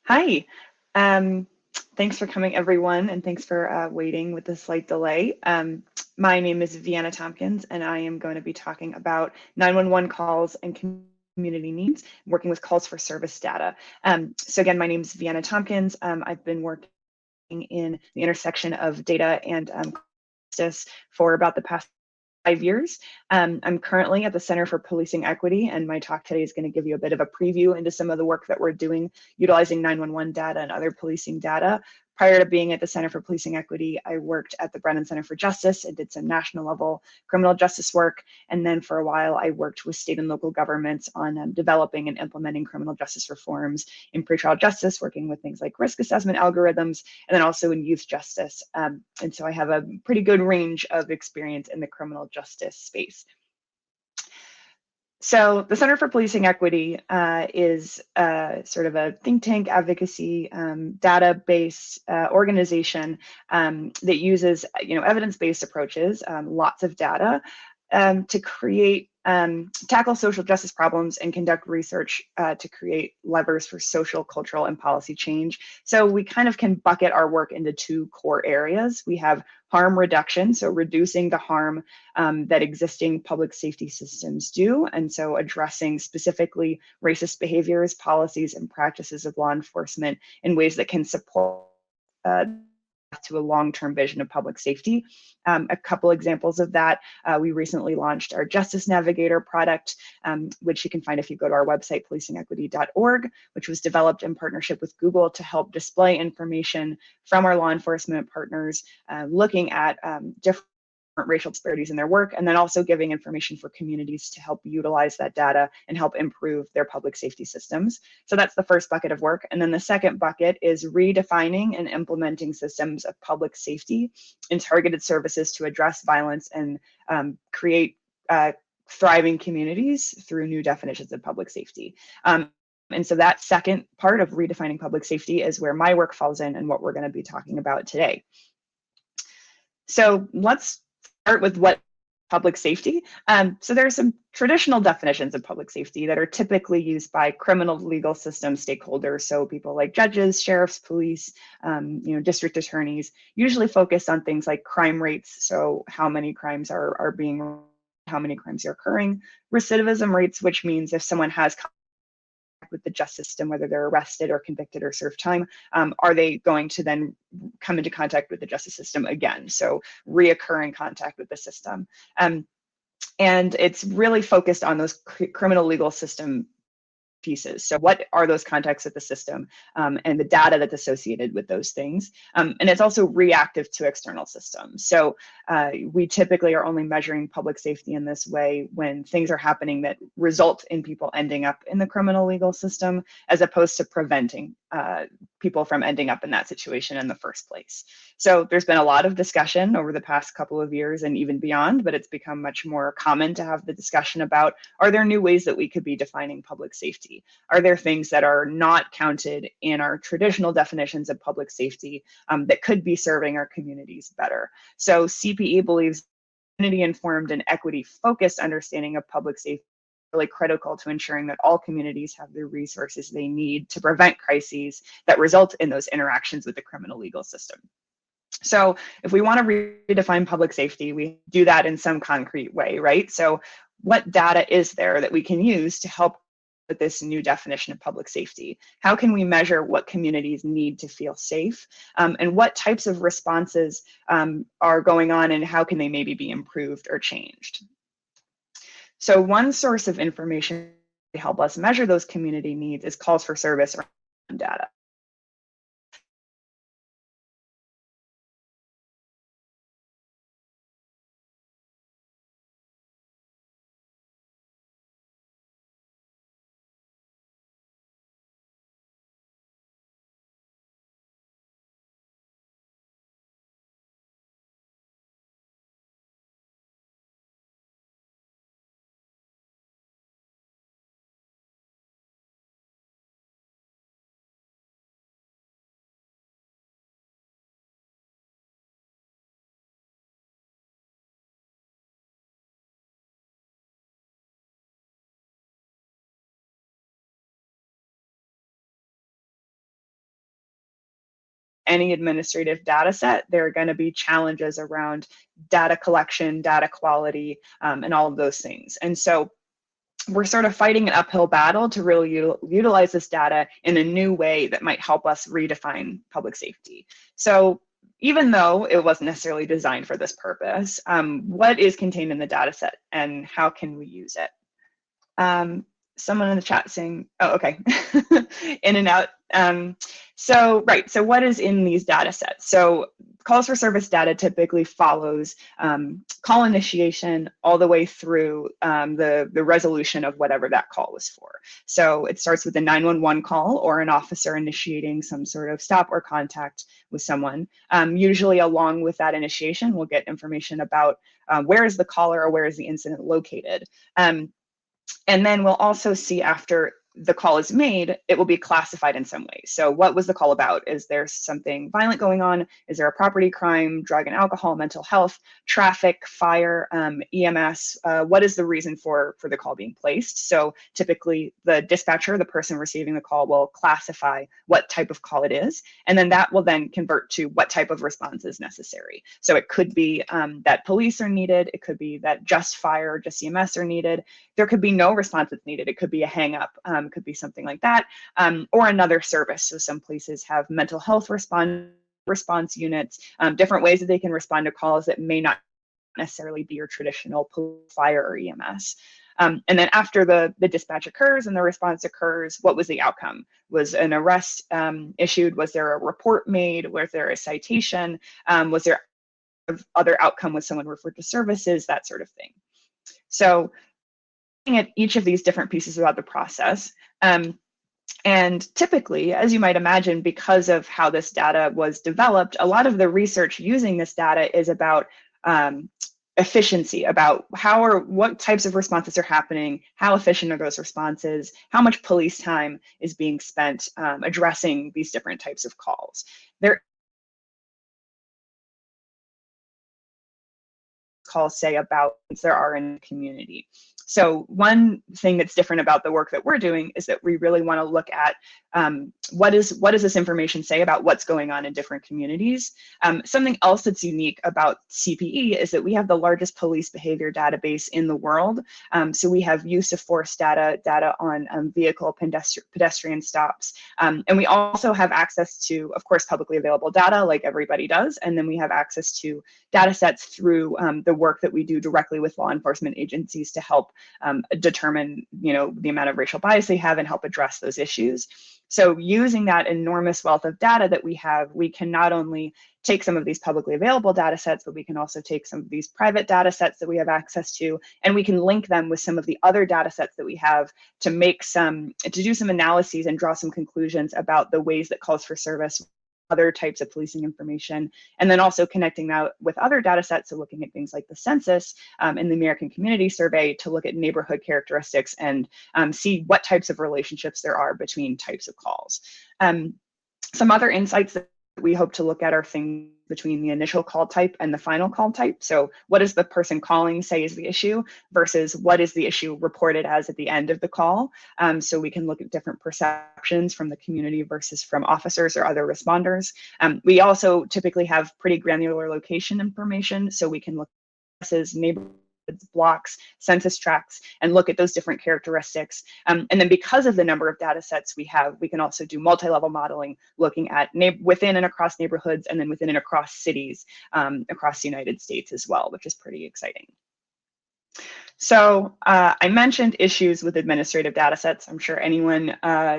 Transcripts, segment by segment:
Hi. Um, Thanks for coming, everyone, and thanks for waiting with a slight delay. My name is Vienna Thompkins, and I am going to be talking about 911 calls and community needs, working with calls for service data. So again, my name is Vienna Tompkins. I've been working in the intersection of data and justice for about the past 5 years. I'm currently at the Center for Policing Equity, and my talk today is going to give you a bit of a preview into some of the work that we're doing utilizing 911 data and other policing data. Prior to being at the Center for Policing Equity, I worked at the Brennan Center for Justice and did some national level criminal justice work. And then for a while, I worked with state and local governments on developing and implementing criminal justice reforms in pretrial justice, working with things like risk assessment algorithms, and then also in youth justice. And so I have a pretty good range of experience in the criminal justice space. So the Center for Policing Equity is sort of a think tank advocacy data-based organization that uses evidence-based approaches, lots of data, to create tackle social justice problems and conduct research to create levers for social, cultural, and policy change. So we kind of can bucket our work into two core areas. We have harm reduction, so reducing the harm that existing public safety systems do, and so addressing specifically racist behaviors, policies, and practices of law enforcement in ways that can support to a long-term vision of public safety. A couple examples of that, we recently launched our Justice Navigator product, which you can find if you go to our website, policingequity.org, which was developed in partnership with Google to help display information from our law enforcement partners, looking at different racial disparities in their work, and then also giving information for communities to help utilize that data and help improve their public safety systems. So that's the first bucket of work. And then the second bucket is redefining and implementing systems of public safety and targeted services to address violence and create thriving communities through new definitions of public safety. And so that second part of redefining public safety is where my work falls in and what we're going to be talking about today. So let's start with what public safety. So there are some traditional definitions of public safety that are typically used by criminal legal system stakeholders. So people like judges, sheriffs, police, district attorneys, usually focused on things like crime rates. So how many crimes how many crimes are occurring, recidivism rates, which means if someone has with the justice system, whether they're arrested or convicted or serve time, are they going to then come into contact with the justice system again? So reoccurring contact with the system. And it's really focused on those criminal legal system pieces. So what are those contacts with the system and the data that's associated with those things? And it's also reactive to external systems. So we typically are only measuring public safety in this way when things are happening that result in people ending up in the criminal legal system, as opposed to preventing people from ending up in that situation in the first place. So there's been a lot of discussion over the past couple of years and even beyond, but it's become much more common to have the discussion about, are there new ways that we could be defining public safety? Are there things that are not counted in our traditional definitions of public safety that could be serving our communities better? So CPE believes community-informed and equity-focused understanding of public safety really critical to ensuring that all communities have the resources they need to prevent crises that result in those interactions with the criminal legal system. So if we want to redefine public safety, we do that in some concrete way, right? So what data is there that we can use to help with this new definition of public safety? How can we measure what communities need to feel safe? And what types of responses are going on, and how can they maybe be improved or changed? So one source of information to help us measure those community needs is calls for service or data. any administrative data set, there are going to be challenges around data collection, data quality, and all of those things. And so we're sort of fighting an uphill battle to really utilize this data in a new way that might help us redefine public safety. So even though it wasn't necessarily designed for this purpose, what is contained in the data set and how can we use it? Someone in the chat saying, oh, okay, in and out. So what is in these data sets? So calls for service data typically follows call initiation all the way through the resolution of whatever that call was for. So it starts with a 911 call or an officer initiating some sort of stop or contact with someone. Usually along with that initiation, we'll get information about where is the caller or where is the incident located. And then we'll also see after the call is made, it will be classified in some way. So what was the call about? Is there something violent going on? Is there a property crime, drug and alcohol, mental health, traffic, fire, EMS? What is the reason for the call being placed? So typically the dispatcher, the person receiving the call, will classify what type of call it is. And then that will then convert to what type of response is necessary. So it could be that police are needed. It could be that just fire or just EMS are needed. There could be no response that's needed. It could be a hang up. Could be something like that, or another service. So some places have mental health response units, different ways that they can respond to calls that may not necessarily be your traditional police, fire, or EMS. And then after the dispatch occurs and the response occurs, what was the outcome? Was an arrest issued? Was there a report made? Was there a citation? Was there other outcome? Was someone referred to services? That sort of thing. So looking at each of these different pieces about the process. And typically, as you might imagine, because of how this data was developed, a lot of the research using this data is about efficiency, about what types of responses are happening, how efficient are those responses, how much police time is being spent addressing these different types of calls. Calls say about there are in the community. So one thing that's different about the work that we're doing is that we really want to look at what does this information say about what's going on in different communities. Something else that's unique about CPE is that we have the largest police behavior database in the world. So we have use of force data on vehicle pedestrian stops. And we also have access to, of course, publicly available data like everybody does. And then we have access to data sets through the work that we do directly with law enforcement agencies to help determine, the amount of racial bias they have and help address those issues. So using that enormous wealth of data that we have, we can not only take some of these publicly available data sets, but we can also take some of these private data sets that we have access to, and we can link them with some of the other data sets that we have to do some analyses and draw some conclusions about the ways that calls for service, other types of policing information, and then also connecting that with other data sets, so looking at things like the census and the American Community Survey to look at neighborhood characteristics and see what types of relationships there are between types of calls. Some other insights that we hope to look at are things between the initial call type and the final call type. So what does the person calling say is the issue versus what is the issue reported as at the end of the call? So we can look at different perceptions from the community versus from officers or other responders. We also typically have pretty granular location information, so we can look at neighborhoods, blocks, census tracts, and look at those different characteristics. And then because of the number of data sets we have, we can also do multi-level modeling, looking at within and across neighborhoods, and then within and across cities across the United States as well, which is pretty exciting. So I mentioned issues with administrative data sets. I'm sure anyone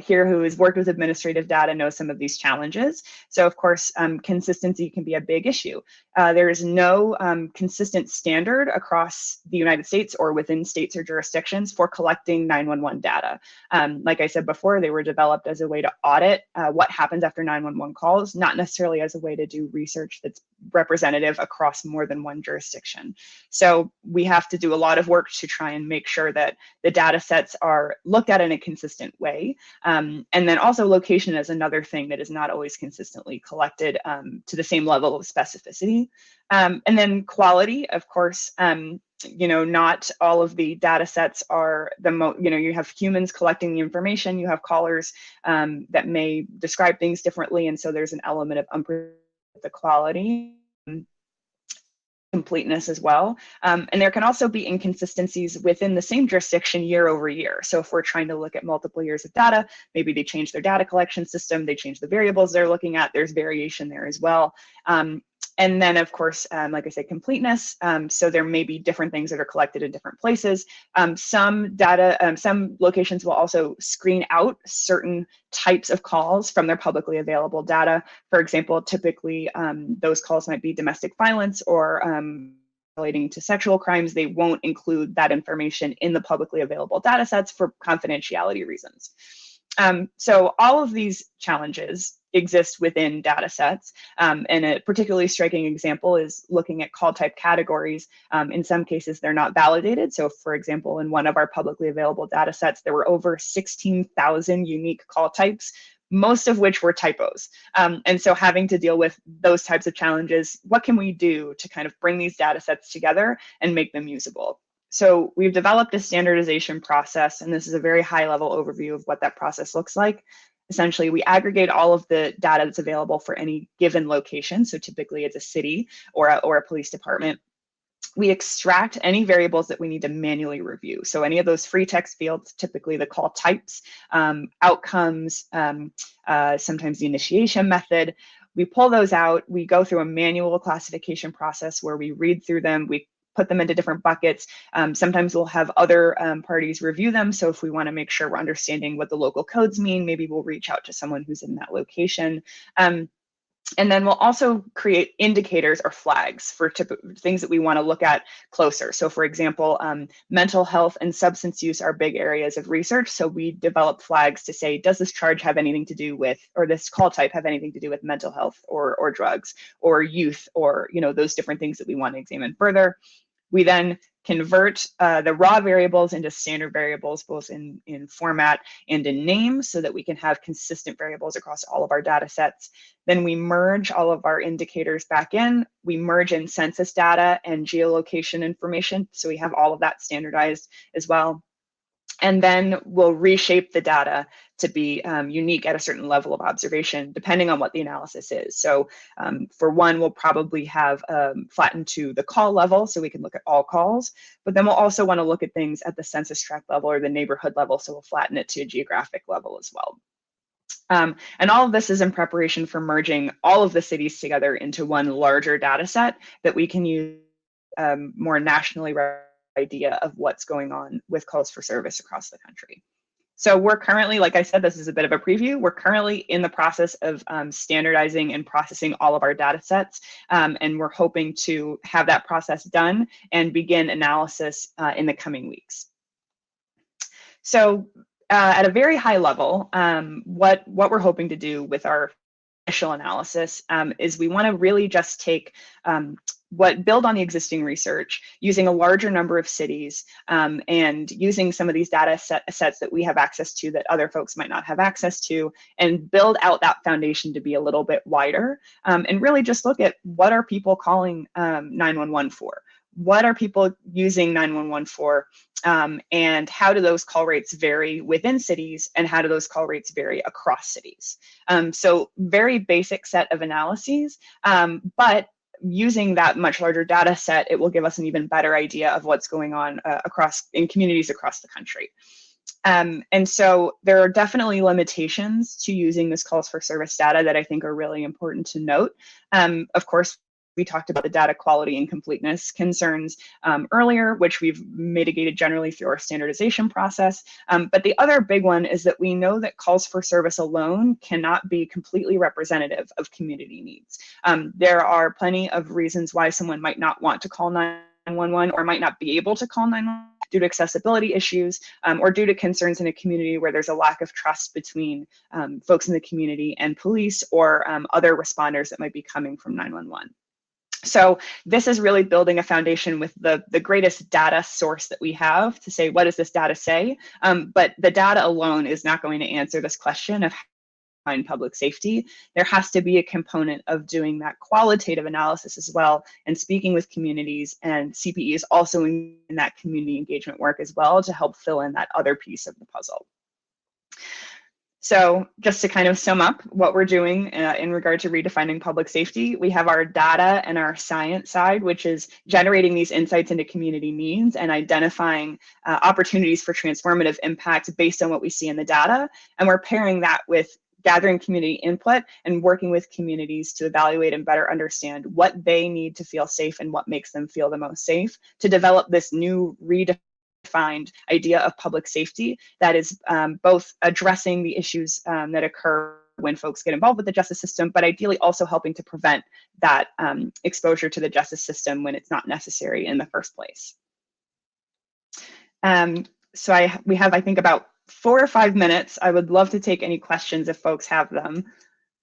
here who has worked with administrative data knows some of these challenges. So of course, consistency can be a big issue. There is no consistent standard across the United States or within states or jurisdictions for collecting 911 data. Like I said before, they were developed as a way to audit what happens after 911 calls, not necessarily as a way to do research that's representative across more than one jurisdiction. So we have to do a lot of work to try and make sure that the data sets are looked at in a consistent way. And then also location is another thing that is not always consistently collected to the same level of specificity. And then quality, of course, not all of the data sets are you have humans collecting the information, you have callers that may describe things differently, and so there's an element of unpredictability, the quality, completeness as well. And there can also be inconsistencies within the same jurisdiction year over year. So if we're trying to look at multiple years of data, maybe they change their data collection system, they change the variables they're looking at, there's variation there as well. And then, of course, like I said, completeness. So there may be different things that are collected in different places. Some locations will also screen out certain types of calls from their publicly available data. For example, typically those calls might be domestic violence or relating to sexual crimes. They won't include that information in the publicly available data sets for confidentiality reasons. So all of these challenges exist within data sets. And a particularly striking example is looking at call type categories. In some cases, they're not validated. So for example, in one of our publicly available data sets, there were over 16,000 unique call types, most of which were typos. And so having to deal with those types of challenges, what can we do to kind of bring these data sets together and make them usable? So we've developed a standardization process, and this is a very high level overview of what that process looks like. Essentially, we aggregate all of the data that's available for any given location. So typically it's a city or a police department. We extract any variables that we need to manually review. So any of those free text fields, typically the call types, outcomes, sometimes the initiation method. We pull those out. We go through a manual classification process where we read through them. We put them into different buckets. Sometimes we'll have other parties review them. So if we want to make sure we're understanding what the local codes mean, maybe we'll reach out to someone who's in that location. And then we'll also create indicators or flags for things that we want to look at closer. So for example, mental health and substance use are big areas of research. So we develop flags to say, does this charge have anything to do with, or this call type have anything to do with mental health or drugs or youth, or those different things that we want to examine further. We then convert the raw variables into standard variables, both in format and in name, so that we can have consistent variables across all of our data sets. Then we merge all of our indicators back in. We merge in census data and geolocation information, so we have all of that standardized as well. And then we'll reshape the data to be unique at a certain level of observation, depending on what the analysis is. So for one, we'll probably have flattened to the call level, so we can look at all calls. But then we'll also want to look at things at the census tract level or the neighborhood level, so we'll flatten it to a geographic level as well. And all of this is in preparation for merging all of the cities together into one larger data set that we can use more nationally idea of what's going on with calls for service across the country. So we're currently, like I said, this is a bit of a preview. We're currently in the process of standardizing and processing all of our data sets. And we're hoping to have that process done and begin analysis in the coming weeks. So at a very high level, what we're hoping to do with our initial analysis is we want to really just take build on the existing research using a larger number of cities and using some of these data sets that we have access to that other folks might not have access to, and build out that foundation to be a little bit wider, and really just look at what are people calling 911 for? What are people using 911 for? And how do those call rates vary within cities, and how do those call rates vary across cities? So very basic set of analyses, but using that much larger data set, it will give us an even better idea of what's going on in communities across the country. And so there are definitely limitations to using this calls for service data that I think are really important to note. Of course, we talked about the data quality and completeness concerns earlier, which we've mitigated generally through our standardization process. But the other big one is that we know that calls for service alone cannot be completely representative of community needs. There are plenty of reasons why someone might not want to call 911 or might not be able to call 911 due to accessibility issues or due to concerns in a community where there's a lack of trust between folks in the community and police or other responders that might be coming from 911. So this is really building a foundation with the greatest data source that we have to say, what does this data say? But the data alone is not going to answer this question of redefine public safety, there has to be a component of doing that qualitative analysis as well, and speaking with communities, and CPE is also in that community engagement work as well to help fill in that other piece of the puzzle. So just to kind of sum up what we're doing in regard to redefining public safety, we have our data and our science side, which is generating these insights into community needs and identifying opportunities for transformative impact based on what we see in the data. And we're pairing that with gathering community input and working with communities to evaluate and better understand what they need to feel safe and what makes them feel the most safe to develop this new redefined idea of public safety that is both addressing the issues that occur when folks get involved with the justice system, but ideally also helping to prevent that exposure to the justice system when it's not necessary in the first place. So we have, I think, about 4 or 5 minutes. I would love to take any questions if folks have them.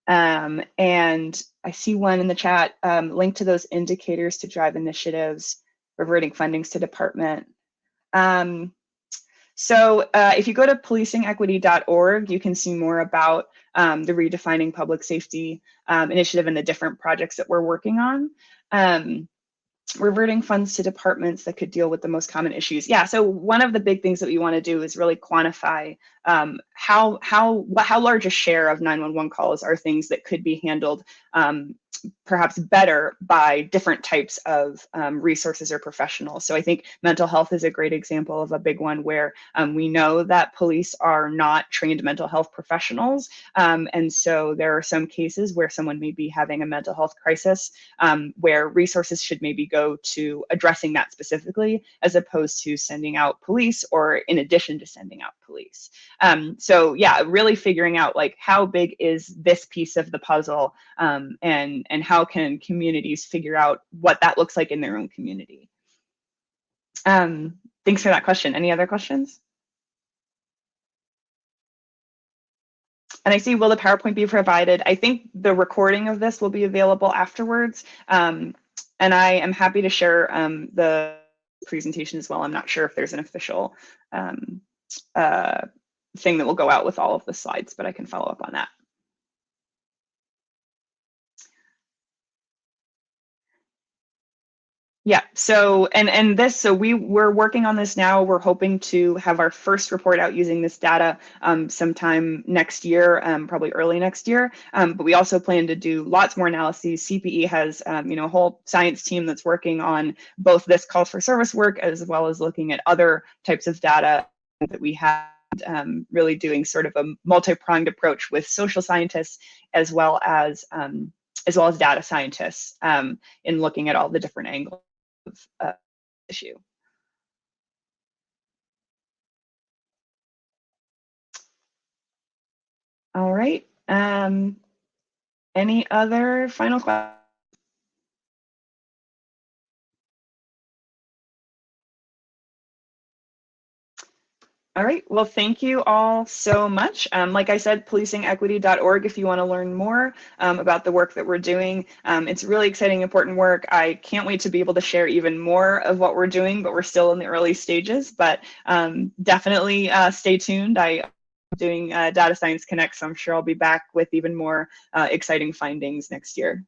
And I see one in the chat, link to those indicators to drive initiatives, reverting fundings to department. So if you go to policingequity.org, you can see more about the Redefining Public Safety initiative and the different projects that we're working on. Reverting funds to departments that could deal with the most common issues. Yeah, so one of the big things that we want to do is really quantify how large a share of 911 calls are things that could be handled perhaps better by different types of resources or professionals. So I think mental health is a great example of a big one where we know that police are not trained mental health professionals. And so there are some cases where someone may be having a mental health crisis where resources should maybe go to addressing that specifically, as opposed to sending out police or in addition to sending out police. So yeah, really figuring out like how big is this piece of the puzzle and how can communities figure out what that looks like in their own community. Thanks for that question. Any other questions? And I see, will the PowerPoint be provided? I think the recording of this will be available afterwards. And I am happy to share the presentation as well. I'm not sure if there's an official thing that will go out with all of the slides, but I can follow up on that. Yeah, so and this, so we're working on this now. We're hoping to have our first report out using this data sometime next year, probably early next year. But we also plan to do lots more analyses. CPE has a whole science team that's working on both this calls for service work as well as looking at other types of data that we have. Really doing sort of a multi-pronged approach with social scientists as well as data scientists in looking at all the different angles of issue. All right. Any other final questions? All right, well, thank you all so much. Like I said, policingequity.org if you want to learn more about the work that we're doing. It's really exciting, important work. I can't wait to be able to share even more of what we're doing, but we're still in the early stages. But definitely stay tuned. I'm doing Data Science Connect, so I'm sure I'll be back with even more exciting findings next year.